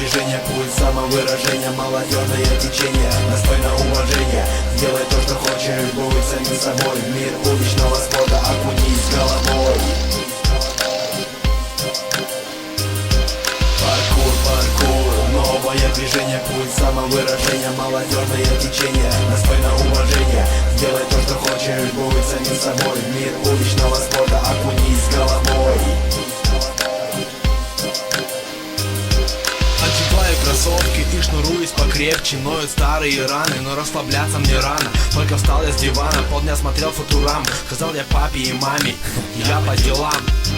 движение, пульс самовыражения, молодежное течение, достойно уважения. Сделай то, что хочешь, будь самим собой. В мир уличного спорта окунись головой. Паркур, новое движение, пульс самовыражения, молодежное течение, достойно уважения. Сделай то, что хочешь, будь самим собой. В мир уличного спорта окунись головой. Одеваю кроссовки и шнуруюсь покрепче. Ноют старые раны, но расслабляться мне рано. Только встал я с дивана, полдня смотрел Футурам. Сказал я папе и маме, я по делам.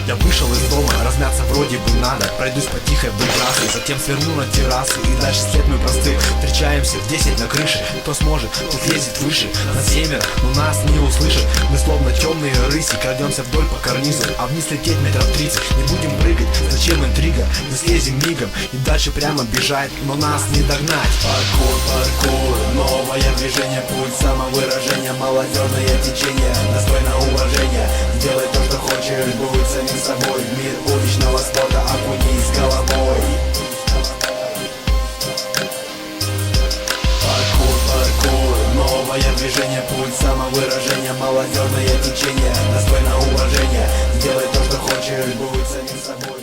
Я вышел из дома, размяться вроде бы надо. Пройдусь по тихой вдоль трассы, затем сверну на террасу. И дальше след мой простых. Встречаемся в 10 на крыше. Кто сможет, тут ездит выше. На семеро, но нас не услышат. Мы словно темные рыси, крадемся вдоль по карнизу. А вниз лететь метров 30. Не будем прыгать, зачем интрига? Мы слезем мигом и дальше прямо бежать, но нас не догнать. Паркур, новое движение, пульс самовыражения, молодежное течение, достойно уважения. Сделай то, что хочешь, будь самим собой. В мир уличного спорта окунись головой. Паркур, новое движение, пульс самовыражения, молодежное течение, достойно уважения. Сделай то, что хочешь, будь самим собой.